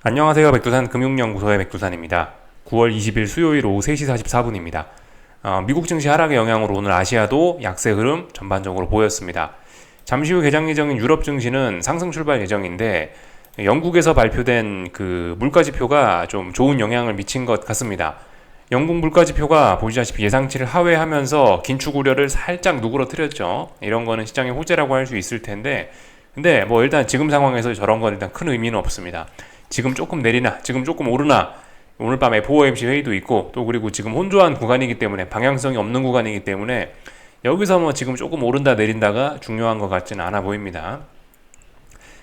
안녕하세요. 백두산 금융연구소의 백두산입니다. 9월 20일 수요일 오후 3시 44분입니다. 미국 증시 하락의 영향으로 오늘 아시아도 약세 흐름 전반적으로 보였습니다. 잠시 후 개장 예정인 유럽 증시는 상승 출발 예정인데 영국에서 발표된 그 물가지표가 좀 좋은 영향을 미친 것 같습니다. 영국 물가지표가 보시다시피 예상치를 하회하면서 긴축 우려를 살짝 누그러뜨렸죠. 이런 거는 시장의 호재라고 할 수 있을 텐데 근데 뭐 일단 지금 상황에서 저런 건 일단 큰 의미는 없습니다. 지금 조금 내리나 지금 조금 오르나 오늘 밤 FOMC 회의도 있고 또 그리고 지금 혼조한 구간이기 때문에 방향성이 없는 구간이기 때문에 여기서 뭐 지금 조금 오른다 내린다가 중요한 것 같지는 않아 보입니다.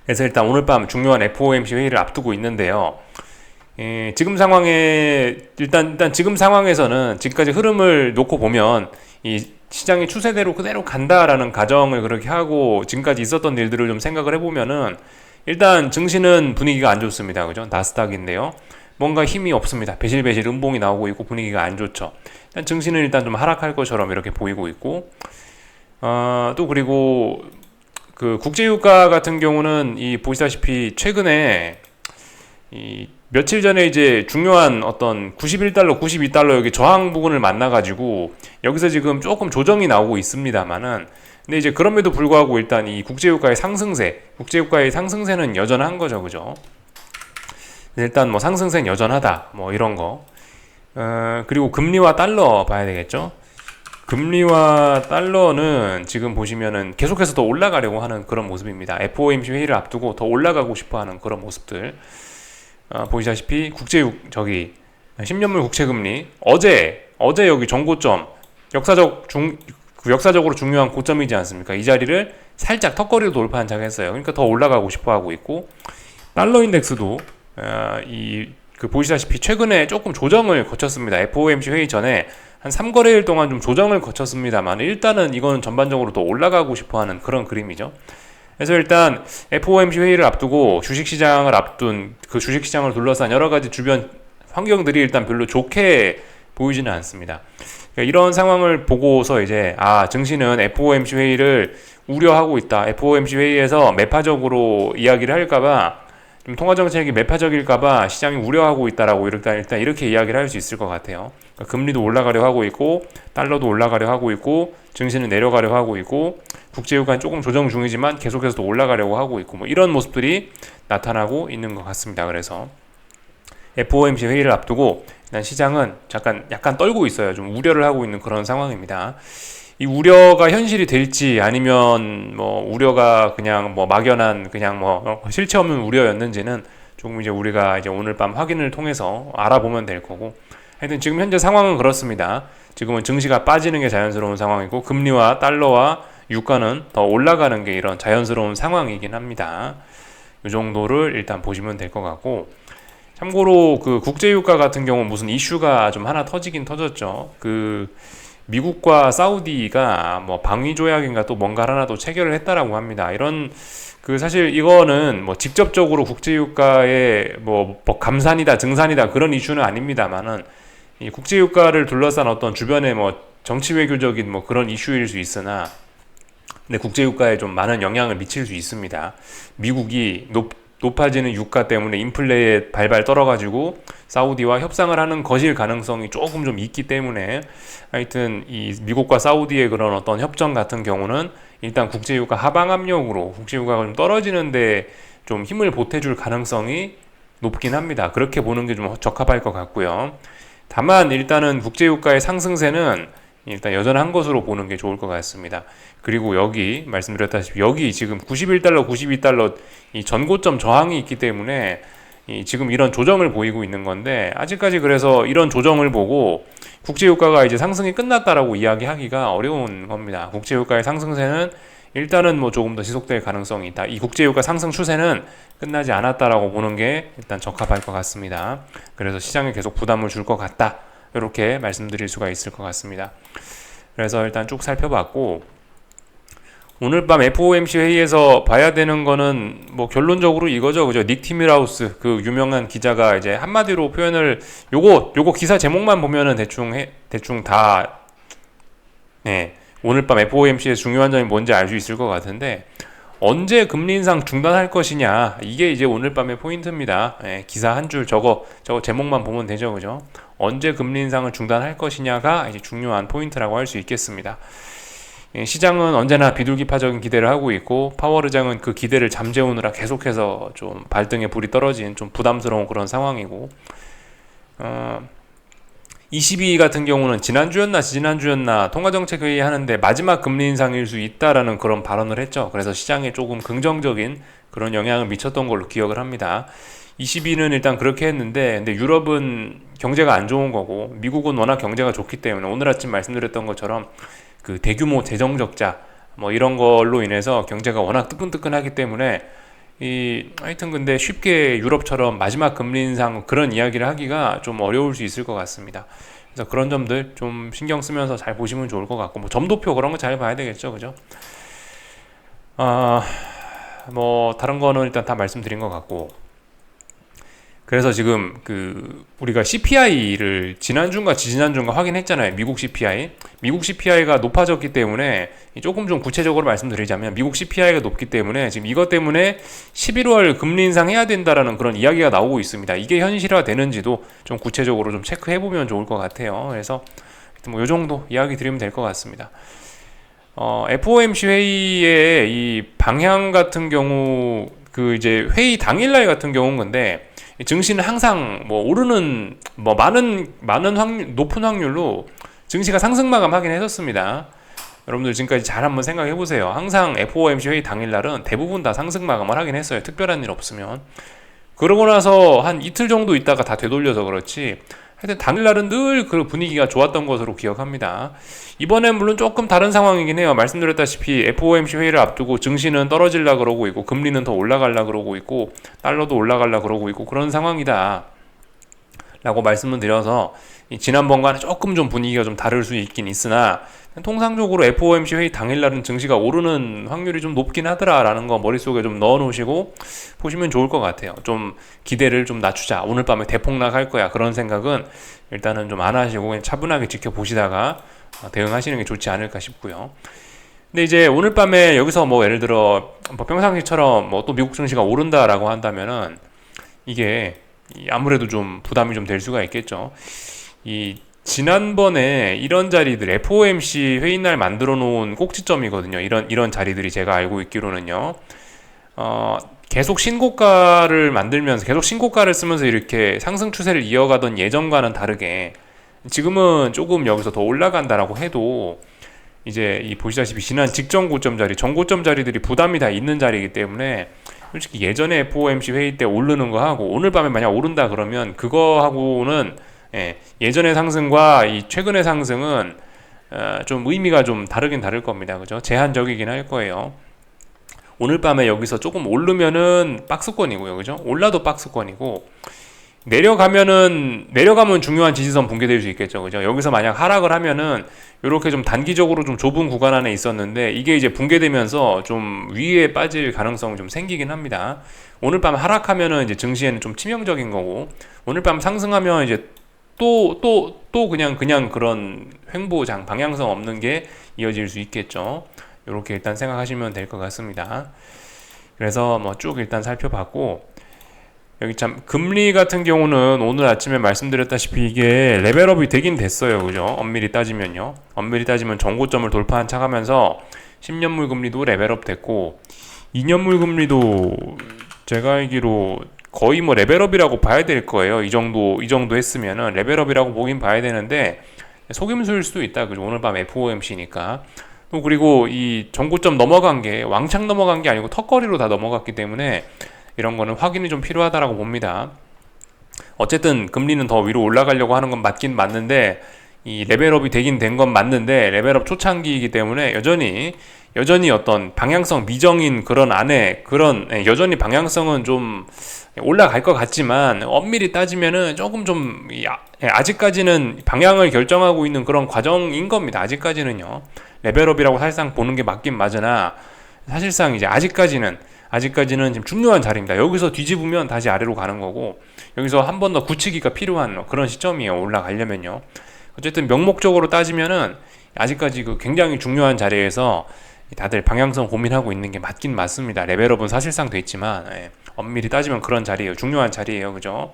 그래서 일단 오늘 밤 중요한 FOMC 회의를 앞두고 있는데요. 지금 상황에 일단 지금 상황에서는 지금까지 흐름을 놓고 보면 이 시장의 추세대로 그대로 간다라는 가정을 그렇게 하고 지금까지 있었던 일들을 좀 생각을 해보면은 일단 증시는 분위기가 안 좋습니다. 그죠? 나스닥인데요. 뭔가 힘이 없습니다. 배실배실 음봉이 나오고 있고 분위기가 안 좋죠. 일단 증시는 일단 좀 하락할 것처럼 이렇게 보이고 있고 또 그리고 그 국제유가 같은 경우는 이 보시다시피 최근에 이 며칠 전에 이제 중요한 어떤 91달러, 92달러 여기 저항 부분을 만나가지고 여기서 지금 조금 조정이 나오고 있습니다만은 근데 이제 그럼에도 불구하고 일단 이 국제유가의 상승세는 여전한 거죠, 그죠? 일단 뭐 상승세는 여전하다, 뭐 이런 거. 그리고 금리와 달러 봐야 되겠죠? 금리와 달러는 지금 보시면은 계속해서 더 올라가려고 하는 그런 모습입니다. FOMC 회의를 앞두고 더 올라가고 싶어하는 그런 모습들. 보시다시피 10년물 국채금리 어제 여기 정고점 역사적으로 중요한 고점이지 않습니까? 이 자리를 살짝 턱걸이로 돌파한 장했어요. 그러니까 더 올라가고 싶어하고 있고 달러 인덱스도 보시다시피 최근에 조금 조정을 거쳤습니다. FOMC 회의 전에 한 3거래일 동안 좀 조정을 거쳤습니다만 일단은 이거는 전반적으로 더 올라가고 싶어하는 그런 그림이죠. 그래서 일단 FOMC 회의를 앞두고 주식시장을 앞둔 그 주식시장을 둘러싼 여러 가지 주변 환경들이 일단 별로 좋게 보이지는 않습니다. 그러니까 이런 상황을 보고서 이제 증시는 FOMC 회의를 우려하고 있다. FOMC 회의에서 매파적으로 이야기를 할까봐 좀 통화정책이 매파적일까봐 시장이 우려하고 있다라고 일단 이렇게 이야기를 할 수 있을 것 같아요. 그러니까 금리도 올라가려 하고 있고 달러도 올라가려 하고 있고 증시는 내려가려 하고 있고 국제유가는 조금 조정 중이지만 계속해서 또 올라가려고 하고 있고 뭐 이런 모습들이 나타나고 있는 것 같습니다. 그래서 FOMC 회의를 앞두고 일단 시장은 약간 떨고 있어요. 좀 우려를 하고 있는 그런 상황입니다. 이 우려가 현실이 될지 아니면 뭐 우려가 그냥 뭐 막연한 그냥 뭐 실체 없는 우려였는지는 조금 이제 우리가 이제 오늘 밤 확인을 통해서 알아보면 될 거고 하여튼 지금 현재 상황은 그렇습니다. 지금은 증시가 빠지는 게 자연스러운 상황이고 금리와 달러와 유가는 더 올라가는 게 이런 자연스러운 상황이긴 합니다. 이 정도를 일단 보시면 될 것 같고 참고로 그 국제유가 같은 경우 무슨 이슈가 좀 하나 터지긴 터졌죠. 그 미국과 사우디가 뭐 방위 조약인가 또 뭔가 하나 또 체결을 했다라고 합니다. 이런 사실 이거는 뭐 직접적으로 국제유가의 뭐 감산이다 증산이다 그런 이슈는 아닙니다만은 이 국제유가를 둘러싼 어떤 주변의 뭐 정치 외교적인 뭐 그런 이슈일 수 있으나 근데 국제유가에 좀 많은 영향을 미칠 수 있습니다. 미국이 높아지는 유가 때문에 인플레에 발발 떨어가지고 사우디와 협상을 하는 것일 가능성이 조금 좀 있기 때문에 하여튼 이 미국과 사우디의 그런 어떤 협정 같은 경우는 일단 국제유가 하방 압력으로 국제유가가 좀 떨어지는데 좀 힘을 보태줄 가능성이 높긴 합니다. 그렇게 보는 게 좀 적합할 것 같고요. 다만 일단은 국제유가의 상승세는 일단 여전한 것으로 보는 게 좋을 것 같습니다. 그리고 여기 말씀드렸다시피 여기 지금 91달러, 92달러 이 전고점 저항이 있기 때문에 지금 이런 조정을 보이고 있는 건데 아직까지 그래서 이런 조정을 보고 국제유가가 이제 상승이 끝났다라고 이야기하기가 어려운 겁니다. 국제유가의 상승세는 일단은 뭐 조금 더 지속될 가능성이 있다. 이 국제유가 상승 추세는 끝나지 않았다라고 보는 게 일단 적합할 것 같습니다. 그래서 시장에 계속 부담을 줄 것 같다. 이렇게 말씀드릴 수가 있을 것 같습니다. 그래서 일단 쭉 살펴봤고 오늘 밤 FOMC 회의에서 봐야 되는 거는 뭐 결론적으로 이거죠. 그죠? 닉 티밀하우스 그 유명한 기자가 이제 한마디로 표현을 요거 기사 제목만 보면은 대충 다 오늘 밤 FOMC의 중요한 점이 뭔지 알 수 있을 것 같은데 언제 금리 인상 중단할 것이냐, 이게 이제 오늘 밤의 포인트입니다. 기사 한 줄 저거 제목만 보면 되죠, 그죠? 언제 금리 인상을 중단할 것이냐가 이제 중요한 포인트라고 할 수 있겠습니다. 시장은 언제나 비둘기파적인 기대를 하고 있고, 파월 의장은 그 기대를 잠재우느라 계속해서 좀 발등에 불이 떨어진 좀 부담스러운 그런 상황이고, 22 같은 경우는 지난주였나 통화정책회의 하는데 마지막 금리 인상일 수 있다라는 그런 발언을 했죠. 그래서 시장에 조금 긍정적인 그런 영향을 미쳤던 걸로 기억을 합니다. 22는 일단 그렇게 했는데, 근데 유럽은 경제가 안 좋은 거고 미국은 워낙 경제가 좋기 때문에 오늘 아침 말씀드렸던 것처럼 그 대규모 재정 적자 뭐 이런 걸로 인해서 경제가 워낙 뜨끈뜨끈하기 때문에 하여튼 근데 쉽게 유럽처럼 마지막 금리 인상 그런 이야기를 하기가 좀 어려울 수 있을 것 같습니다. 그래서 그런 점들 좀 신경 쓰면서 잘 보시면 좋을 것 같고, 뭐 점도표 그런 거 잘 봐야 되겠죠, 그죠? 뭐 다른 거는 일단 다 말씀드린 것 같고, 그래서 지금 우리가 CPI를 지난주인가 지지난주인가 확인했잖아요. 미국 CPI. 미국 CPI가 높아졌기 때문에 조금 좀 구체적으로 말씀드리자면, 미국 CPI가 높기 때문에 지금 이것 때문에 11월 금리 인상해야 된다라는 그런 이야기가 나오고 있습니다. 이게 현실화 되는지도 좀 구체적으로 좀 체크해 보면 좋을 것 같아요. 그래서 뭐 요 정도 이야기 드리면 될 것 같습니다. FOMC 회의의 이 방향 같은 경우, 이제 회의 당일날 같은 경우는 근데 증시는 항상 뭐 오르는 뭐 높은 확률로 증시가 상승 마감하긴 했었습니다. 여러분들 지금까지 잘 한번 생각해 보세요. 항상 FOMC 회의 당일날은 대부분 다 상승 마감을 하긴 했어요. 특별한 일 없으면. 그러고 나서 한 이틀 정도 있다가 다 되돌려서 그렇지, 하여튼 당일날은 늘 그 분위기가 좋았던 것으로 기억합니다. 이번엔 물론 조금 다른 상황이긴 해요. 말씀드렸다시피 FOMC 회의를 앞두고 증시는 떨어질라 그러고 있고, 금리는 더 올라갈라 그러고 있고, 달러도 올라갈라 그러고 있고, 그런 상황이다 라고 말씀을 드려서 지난번과는 조금 좀 분위기가 좀 다를 수 있긴 있으나, 통상적으로 FOMC 회의 당일날은 증시가 오르는 확률이 좀 높긴 하더라라는 거 머릿속에 좀 넣어 놓으시고 보시면 좋을 것 같아요. 좀 기대를 좀 낮추자, 오늘 밤에 대폭락 할 거야, 그런 생각은 일단은 좀 안 하시고 그냥 차분하게 지켜보시다가 대응하시는 게 좋지 않을까 싶고요. 근데 이제 오늘 밤에 여기서 뭐 예를 들어 뭐 평상시처럼 뭐 또 미국 증시가 오른다라고 한다면은 이게 아무래도 좀 부담이 좀 될 수가 있겠죠. 지난번에 이런 자리들 FOMC 회의날 만들어 놓은 꼭지점이거든요. 이런 자리들이 제가 알고 있기로는요. 계속 신고가를 만들면서 계속 신고가를 쓰면서 이렇게 상승 추세를 이어가던 예전과는 다르게 지금은 조금 여기서 더 올라간다라고 해도 이제 보시다시피 지난 직전 고점 자리, 전고점 자리들이 부담이 다 있는 자리이기 때문에 솔직히 예전에 FOMC 회의 때 오르는 거 하고 오늘 밤에 만약 오른다 그러면 그거하고는 예전의 상승과 이 최근의 상승은 좀 의미가 좀 다르긴 다를 겁니다. 그죠? 제한적이긴 할 거예요. 오늘 밤에 여기서 조금 오르면은 박스권이고요. 그죠? 올라도 박스권이고, 내려가면 중요한 지지선 붕괴될 수 있겠죠. 그죠? 여기서 만약 하락을 하면은 이렇게 좀 단기적으로 좀 좁은 구간 안에 있었는데 이게 이제 붕괴되면서 좀 위에 빠질 가능성이 좀 생기긴 합니다. 오늘 밤 하락하면은 이제 증시에는 좀 치명적인 거고, 오늘 밤 상승하면 이제 또 그냥 그런 횡보장 방향성 없는 게 이어질 수 있겠죠. 이렇게 일단 생각하시면 될 것 같습니다. 그래서 뭐 쭉 일단 살펴봤고, 여기 참 금리 같은 경우는 오늘 아침에 말씀드렸다시피 이게 레벨업이 되긴 됐어요. 그죠? 엄밀히 따지면요. 엄밀히 따지면 전고점을 돌파한 척하면서 10년물 금리도 레벨업 됐고, 2년물 금리도 제가 알기로 거의 뭐 레벨업이라고 봐야 될 거예요. 이 정도 했으면은 레벨업이라고 보긴 봐야 되는데 속임수일 수도 있다. 그죠? 오늘 밤 FOMC니까. 또 그리고 이 전고점 넘어간 게 왕창 넘어간 게 아니고 턱걸이로 다 넘어갔기 때문에 이런 거는 확인이 좀 필요하다라고 봅니다. 어쨌든 금리는 더 위로 올라가려고 하는 건 맞긴 맞는데, 이 레벨업이 되긴 된 건 맞는데 레벨업 초창기이기 때문에 여전히 어떤 방향성 미정인 그런 안에 여전히 방향성은 좀 올라갈 것 같지만 엄밀히 따지면은 조금 좀 아직까지는 방향을 결정하고 있는 그런 과정인 겁니다. 아직까지는요. 레벨업이라고 사실상 보는 게 맞긴 맞으나 사실상 이제 아직까지는 지금 중요한 자리입니다. 여기서 뒤집으면 다시 아래로 가는 거고, 여기서 한 번 더 굳히기가 필요한 그런 시점이에요. 올라가려면요. 어쨌든 명목적으로 따지면은 아직까지 굉장히 중요한 자리에서 다들 방향성 고민하고 있는 게 맞긴 맞습니다. 레벨업은 사실상 돼 있지만 엄밀히 따지면 그런 자리예요. 중요한 자리예요. 그죠?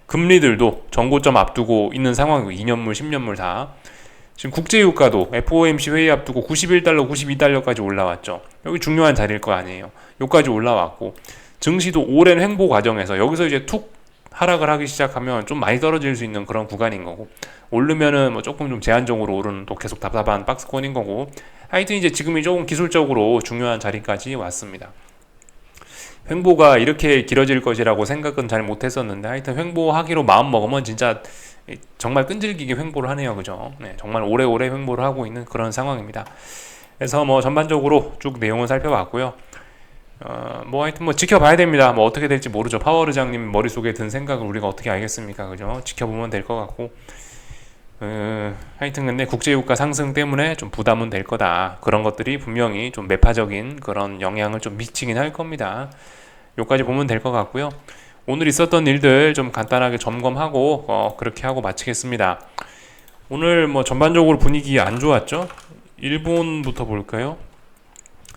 금리들도 정고점 앞두고 있는 상황이고 2년물, 10년물 다 지금 국제유가도 FOMC 회의 앞두고 91달러, 92달러까지 올라왔죠. 여기 중요한 자리일 거 아니에요. 여기까지 올라왔고 증시도 오랜 횡보 과정에서 여기서 이제 툭 하락을 하기 시작하면 좀 많이 떨어질 수 있는 그런 구간인 거고 오르면은 뭐 조금 좀 제한적으로 오르는 또 계속 답답한 박스권인 거고 하여튼 이제 지금이 조금 기술적으로 중요한 자리까지 왔습니다. 횡보가 이렇게 길어질 것이라고 생각은 잘 못했었는데 하여튼 횡보하기로 마음 먹으면 진짜 정말 끈질기게 횡보를 하네요. 그죠? 네, 정말 오래오래 횡보를 하고 있는 그런 상황입니다. 그래서 뭐 전반적으로 쭉 내용을 살펴봤고요. 뭐 하여튼 뭐 지켜봐야 됩니다. 뭐 어떻게 될지 모르죠. 파월 의장님 머릿속에 든 생각을 우리가 어떻게 알겠습니까? 그죠? 지켜보면 될 것 같고 하여튼 근데 국제유가 상승 때문에 좀 부담은 될 거다. 그런 것들이 분명히 좀 매파적인 그런 영향을 좀 미치긴 할 겁니다. 요까지 보면 될 것 같고요. 오늘 있었던 일들 좀 간단하게 점검하고 그렇게 하고 마치겠습니다. 오늘 뭐 전반적으로 분위기 안 좋았죠? 일본부터 볼까요?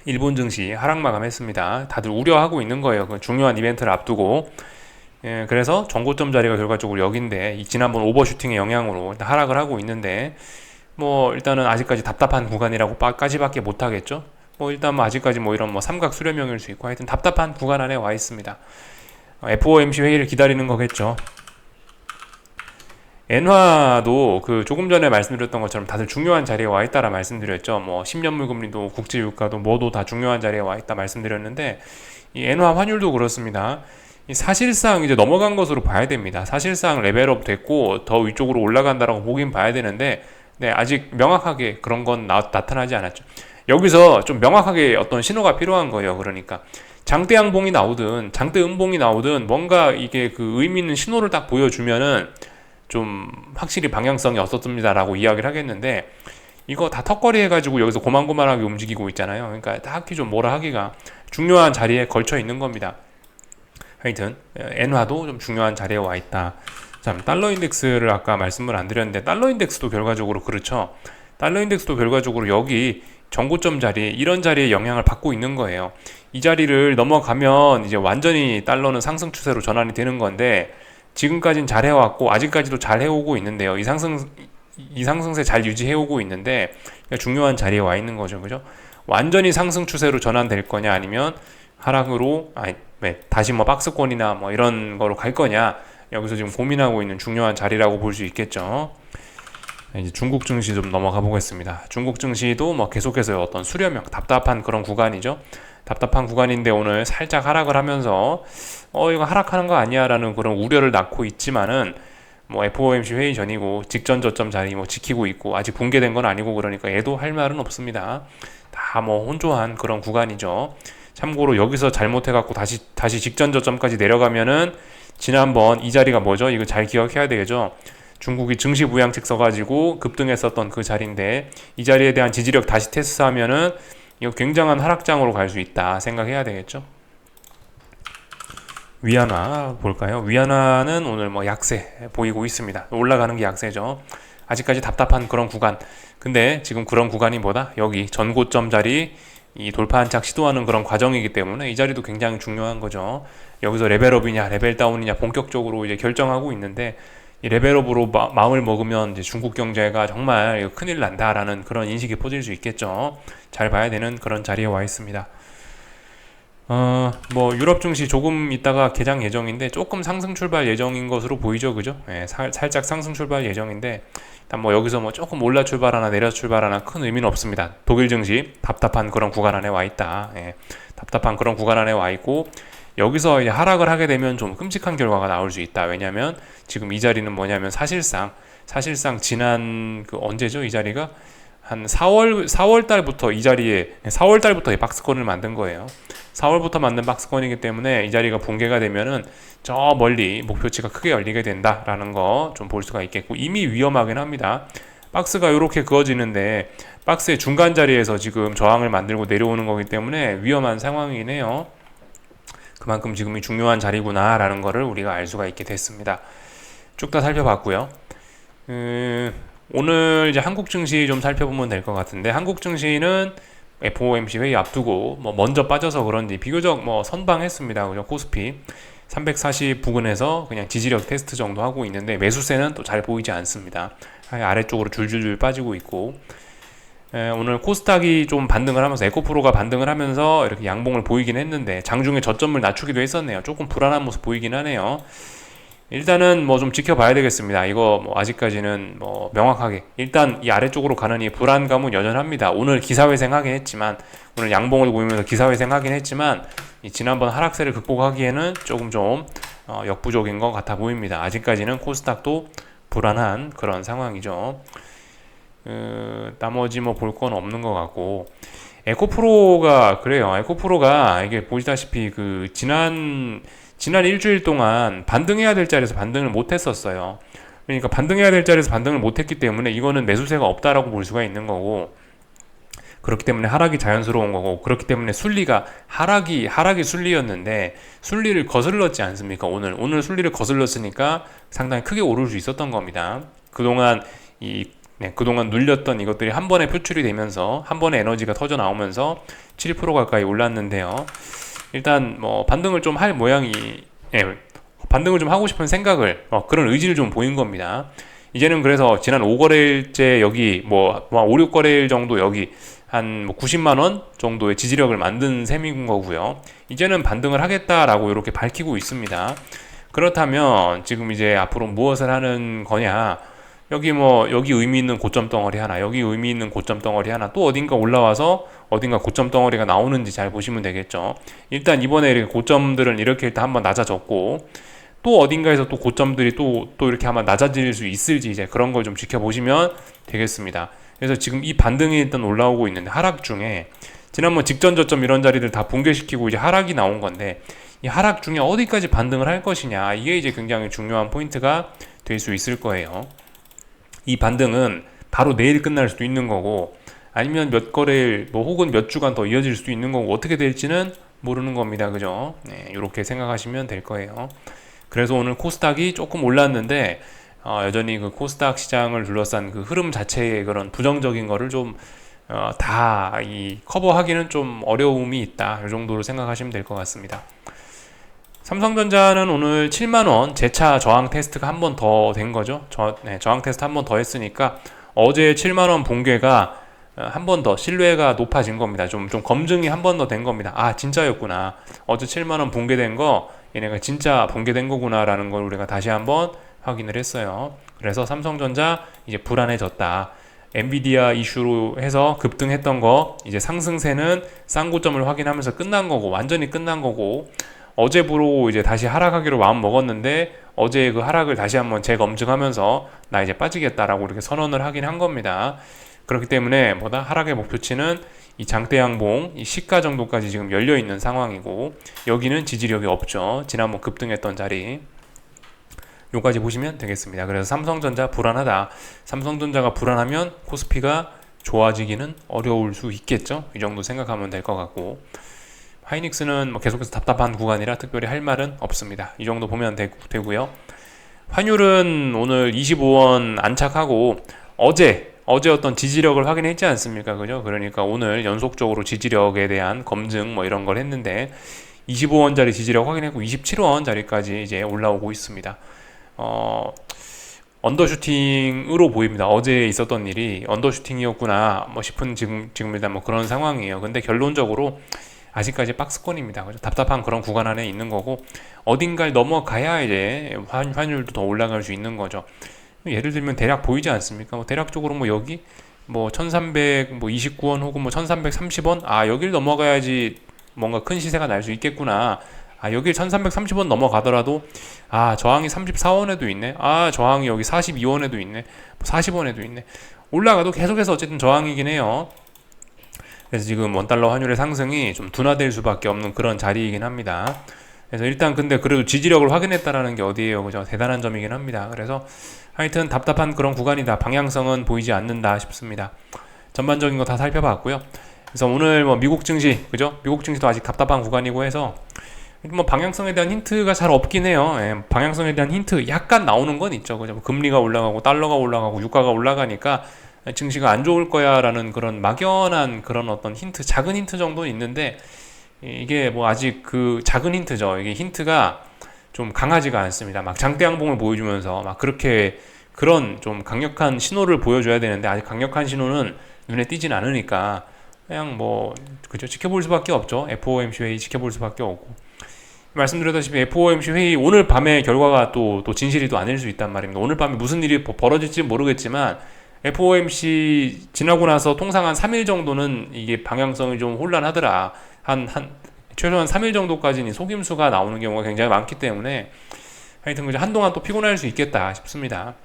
일본 증시 하락 마감했습니다. 다들 우려하고 있는 거예요. 그 중요한 이벤트를 앞두고. 그래서 정고점 자리가 결과적으로 여기인데 지난번 오버슈팅의 영향으로 일단 하락을 하고 있는데 뭐 일단은 아직까지 답답한 구간이라고까지밖에 못하겠죠. 뭐 일단 뭐 아직까지 뭐 이런 뭐 삼각 수렴형일 수 있고 하여튼 답답한 구간 안에 와 있습니다. FOMC 회의를 기다리는 거겠죠. 엔화도 그 조금 전에 말씀드렸던 것처럼 다들 중요한 자리에 와 있다라 말씀드렸죠. 뭐 10년물 금리도 국제유가도 뭐도 다 중요한 자리에 와 있다 말씀드렸는데 이 엔화 환율도 그렇습니다. 사실상 이제 넘어간 것으로 봐야 됩니다. 사실상 레벨업 됐고 더 위쪽으로 올라간다라고 보긴 봐야 되는데 네, 아직 명확하게 그런 건 나타나지 않았죠. 여기서 좀 명확하게 어떤 신호가 필요한 거예요. 그러니까 장대 양봉이 나오든 장대 음봉이 나오든 뭔가 이게 그 의미 있는 신호를 딱 보여주면은 좀 확실히 방향성이 없었습니다라고 이야기를 하겠는데 이거 다 턱걸이 해가지고 여기서 고만고만하게 움직이고 있잖아요. 그러니까 딱히 좀 뭐라 하기가 중요한 자리에 걸쳐 있는 겁니다. 하여튼 엔화도 좀 중요한 자리에 와 있다. 참 달러 인덱스를 아까 말씀을 안 드렸는데 달러 인덱스도 결과적으로 그렇죠. 달러 인덱스도 결과적으로 여기 정고점 자리 이런 자리에 영향을 받고 있는 거예요. 이 자리를 넘어가면 이제 완전히 달러는 상승 추세로 전환이 되는 건데 지금까지는 잘 해왔고 아직까지도 잘 해오고 있는데요. 이 상승세 잘 유지해오고 있는데 중요한 자리에 와 있는 거죠. 그죠? 완전히 상승 추세로 전환될 거냐 아니면 하락으로 다시 뭐 박스권이나 뭐 이런 거로 갈 거냐 여기서 지금 고민하고 있는 중요한 자리라고 볼 수 있겠죠. 이제 중국 증시 좀 넘어가 보겠습니다. 중국 증시도 뭐 계속해서 어떤 수렴형 답답한 그런 구간이죠. 답답한 구간인데 오늘 살짝 하락을 하면서 이거 하락하는 거 아니야 라는 그런 우려를 낳고 있지만은 뭐 FOMC 회의 전이고 직전 저점 자리 뭐 지키고 있고 아직 붕괴된 건 아니고 그러니까 얘도 할 말은 없습니다. 다 뭐 혼조한 그런 구간이죠. 참고로 여기서 잘못해갖고 다시 직전 저점까지 내려가면은 지난번 이 자리가 뭐죠? 이거 잘 기억해야 되겠죠? 중국이 증시 부양책 써가지고 급등했었던 그 자리인데 이 자리에 대한 지지력 다시 테스트하면은 이거 굉장한 하락장으로 갈 수 있다 생각해야 되겠죠. 위안화 볼까요? 위안화는 오늘 뭐 약세 보이고 있습니다. 올라가는 게 약세죠. 아직까지 답답한 그런 구간. 근데 지금 그런 구간이 뭐다? 여기 전고점 자리 이 돌파 한착 시도하는 그런 과정이기 때문에 이 자리도 굉장히 중요한 거죠. 여기서 레벨업이냐 레벨다운이냐 본격적으로 이제 결정하고 있는데 이 레벨업으로 마음을 먹으면 이제 중국 경제가 정말 큰일 난다라는 그런 인식이 퍼질 수 있겠죠. 잘 봐야 되는 그런 자리에 와 있습니다. 뭐 유럽 증시 조금 있다가 개장 예정인데 조금 상승 출발 예정인 것으로 보이죠, 그죠? 살짝 상승 출발 예정인데 일단 뭐 여기서 뭐 조금 올라 출발하나 내려 출발하나 큰 의미는 없습니다. 독일 증시 답답한 그런 구간 안에 와 있다. 답답한 그런 구간 안에 와 있고 여기서 이제 하락을 하게 되면 좀 끔찍한 결과가 나올 수 있다. 왜냐하면 지금 이 자리는 뭐냐면 사실상 지난 그 언제죠? 이 자리가 한 4월 달부터 이 자리에 4월 달부터 박스권을 만든 거예요. 4월부터 만든 박스권이기 때문에 이 자리가 붕괴가 되면은 저 멀리 목표치가 크게 열리게 된다라는 거 좀 볼 수가 있겠고 이미 위험하긴 합니다. 박스가 이렇게 그어지는데 박스의 중간 자리에서 지금 저항을 만들고 내려오는 거기 때문에 위험한 상황이네요. 그만큼 지금이 중요한 자리구나 라는 거를 우리가 알 수가 있게 됐습니다. 쭉 다 살펴봤고요. 오늘 이제 한국 증시 좀 살펴보면 될 것 같은데 한국 증시는 FOMC 회의 앞두고 뭐 먼저 빠져서 그런지 비교적 뭐 선방했습니다. 그죠? 코스피 340 부근에서 그냥 지지력 테스트 정도 하고 있는데 매수세는 또 잘 보이지 않습니다. 아래쪽으로 줄줄줄 빠지고 있고, 오늘 코스닥이 좀 반등을 하면서 에코프로가 반등을 하면서 이렇게 양봉을 보이긴 했는데 장중에 저점을 낮추기도 했었네요. 조금 불안한 모습 보이긴 하네요. 일단은 뭐 좀 지켜봐야 되겠습니다. 이거 뭐 아직까지는 뭐 명확하게 일단 이 아래쪽으로 가는 이 불안감은 여전합니다. 오늘 기사회생 하긴 했지만, 오늘 양봉을 보이면서 기사회생 하긴 했지만 이 지난번 하락세를 극복하기에는 조금 좀 역부족인 것 같아 보입니다. 아직까지는 코스닥도 불안한 그런 상황이죠. 나머지 뭐 볼 건 없는 것 같고, 에코프로가 그래요. 에코프로가 이게 보시다시피 그 지난 일주일 동안 반등해야 될 자리에서 반등을 못 했었어요. 그러니까 반등해야 될 자리에서 반등을 못 했기 때문에 이거는 매수세가 없다라고 볼 수가 있는 거고, 그렇기 때문에 하락이 자연스러운 거고, 그렇기 때문에 순리가 하락이 순리였는데 순리를 거슬렀지 않습니까? 오늘 순리를 거슬렀으니까 상당히 크게 오를 수 있었던 겁니다. 그동안 눌렸던 이것들이 한 번에 표출이 되면서 한 번에 에너지가 터져 나오면서 7% 가까이 올랐는데요. 일단 뭐 반등을 좀 할 모양이, 반등을 좀 하고 싶은 생각을, 그런 의지를 좀 보인 겁니다. 이제는 그래서 지난 5거래일째 여기 뭐 5, 6거래일 정도 여기 한 90만 원 정도의 지지력을 만든 셈인 거고요. 이제는 반등을 하겠다라고 이렇게 밝히고 있습니다. 그렇다면 지금 이제 앞으로 무엇을 하는 거냐? 여기 의미 있는 고점 덩어리 하나, 여기 의미 있는 고점 덩어리 하나, 또 어딘가 올라와서 어딘가 고점 덩어리가 나오는지 잘 보시면 되겠죠. 일단 이번에 이렇게 고점들은 이렇게 일단 한번 낮아졌고, 또 어딘가에서 또 고점들이 또 이렇게 한번 낮아질 수 있을지 이제 그런 걸 좀 지켜보시면 되겠습니다. 그래서 지금 이 반등이 일단 올라오고 있는데, 하락 중에 지난번 직전 저점 이런 자리들 다 붕괴시키고 이제 하락이 나온 건데, 이 하락 중에 어디까지 반등을 할 것이냐, 이게 이제 굉장히 중요한 포인트가 될 수 있을 거예요. 이 반등은 바로 내일 끝날 수도 있는 거고, 아니면 몇 거래일 혹은 몇 주간 더 이어질 수도 있는 거고, 어떻게 될지는 모르는 겁니다. 그죠? 이렇게 생각하시면 될 거예요. 그래서 오늘 코스닥이 조금 올랐는데, 여전히 그 코스닥 시장을 둘러싼 그 흐름 자체의 그런 부정적인 거를 좀 다 커버하기는 좀 어려움이 있다, 이 정도로 생각하시면 될 것 같습니다. 삼성전자는 오늘 7만원 재차 저항 테스트가 한 번 더 된 거죠. 저항 테스트 한 번 더 했으니까 어제 7만원 붕괴가 한 번 더 신뢰가 높아진 겁니다. 좀 검증이 한 번 더 된 겁니다. 아, 진짜였구나. 어제 7만원 붕괴된 거 얘네가 진짜 붕괴된 거구나 라는 걸 우리가 다시 한번 확인을 했어요. 그래서 삼성전자 이제 불안해졌다. 엔비디아 이슈로 해서 급등했던 거 이제 상승세는 쌍고점을 확인하면서 끝난 거고, 완전히 끝난 거고, 어제부로 이제 다시 하락하기로 마음 먹었는데 어제 그 하락을 다시 한번 재검증하면서 나 이제 빠지겠다라고 이렇게 선언을 하긴 한 겁니다. 그렇기 때문에 하락의 목표치는 이 장대 양봉 이 시가 정도까지 지금 열려 있는 상황이고, 여기는 지지력이 없죠. 지난번 급등했던 자리 요까지 보시면 되겠습니다. 그래서 삼성전자 불안하다. 삼성전자가 불안하면 코스피가 좋아지기는 어려울 수 있겠죠. 이 정도 생각하면 될 것 같고, 하이닉스는 계속해서 답답한 구간이라 특별히 할 말은 없습니다. 이 정도 보면 되고요. 환율은 오늘 25원 안착하고 어제 어떤 지지력을 확인했지 않습니까? 그죠? 그러니까 오늘 연속적으로 지지력에 대한 검증 이런 걸 했는데 25원짜리 지지력 확인했고 27원짜리까지 이제 올라오고 있습니다. 언더슈팅으로 보입니다. 어제 있었던 일이 언더슈팅이었구나 싶은 지금 일단 그런 상황이에요. 근데 결론적으로 아직까지 박스권입니다. 그죠? 답답한 그런 구간 안에 있는 거고, 어딘가를 넘어가야 이제 환율도 더 올라갈 수 있는 거죠. 예를 들면 대략 보이지 않습니까? 대략적으로 여기 1329원 혹은 1330원, 여길 넘어가야지 뭔가 큰 시세가 날 수 있겠구나. 여길 1330원 넘어가더라도 저항이 34원에도 있네. 저항이 여기 42원에도 있네. 40원에도 있네. 올라가도 계속해서 어쨌든 저항이긴 해요. 그래서 지금 원달러 환율의 상승이 좀 둔화될 수밖에 없는 그런 자리이긴 합니다. 그래서 일단 근데 그래도 지지력을 확인했다라는 게 어디예요, 그죠? 대단한 점이긴 합니다. 그래서 하여튼 답답한 그런 구간이다. 방향성은 보이지 않는다 싶습니다. 전반적인 거 다 살펴봤고요. 그래서 오늘 미국 증시, 그죠? 미국 증시도 아직 답답한 구간이고 해서 방향성에 대한 힌트가 잘 없긴 해요. 방향성에 대한 힌트 약간 나오는 건 있죠, 그죠? 금리가 올라가고 달러가 올라가고 유가가 올라가니까 증시가 안 좋을 거야라는 그런 막연한 그런 어떤 힌트, 작은 힌트 정도는 있는데 이게 뭐 아직 그 작은 힌트죠. 이게 힌트가 좀 강하지가 않습니다. 막 장대 양봉을 보여주면서 막 그렇게 그런 좀 강력한 신호를 보여줘야 되는데 아직 강력한 신호는 눈에 띄진 않으니까 그냥 뭐 그죠, 지켜볼 수밖에 없죠. FOMC 회의 지켜볼 수밖에 없고, 말씀드렸다시피 FOMC 회의 오늘 밤의 결과가 또 진실이 또 아닐 수 있단 말입니다. 오늘 밤에 무슨 일이 벌어질지 모르겠지만 FOMC 지나고 나서 통상 한 3일 정도는 이게 방향성이 좀 혼란하더라. 최소한 3일 정도까지는 속임수가 나오는 경우가 굉장히 많기 때문에 하여튼 그죠, 한동안 또 피곤할 수 있겠다 싶습니다.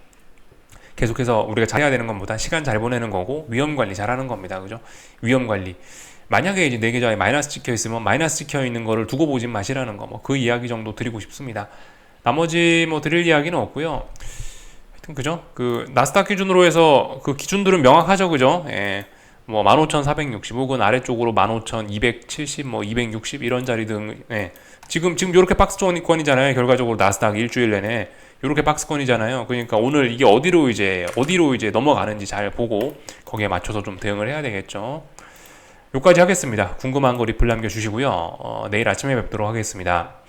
계속해서 우리가 잘해야 되는 것보다 시간 잘 보내는 거고 위험 관리 잘하는 겁니다. 그죠? 위험 관리. 만약에 이제 내 계좌에 마이너스 찍혀 있으면 마이너스 찍혀 있는 거를 두고 보지 마시라는 거, 뭐 그 이야기 정도 드리고 싶습니다. 나머지 뭐 드릴 이야기는 없고요. 하여튼 그죠? 그 나스닥 기준으로 해서 그 기준들은 명확하죠, 그죠? 예. 뭐 15,460 혹은 아래쪽으로 15,270, 뭐 260 이런 자리 등, 예. 지금 이렇게 박스권이잖아요. 결과적으로 나스닥 일주일 내내 이렇게 박스권이잖아요. 그러니까 오늘 이게 어디로 이제 넘어가는지 잘 보고 거기에 맞춰서 좀 대응을 해야 되겠죠. 여기까지 하겠습니다. 궁금한 거 리플 남겨주시고요. 내일 아침에 뵙도록 하겠습니다.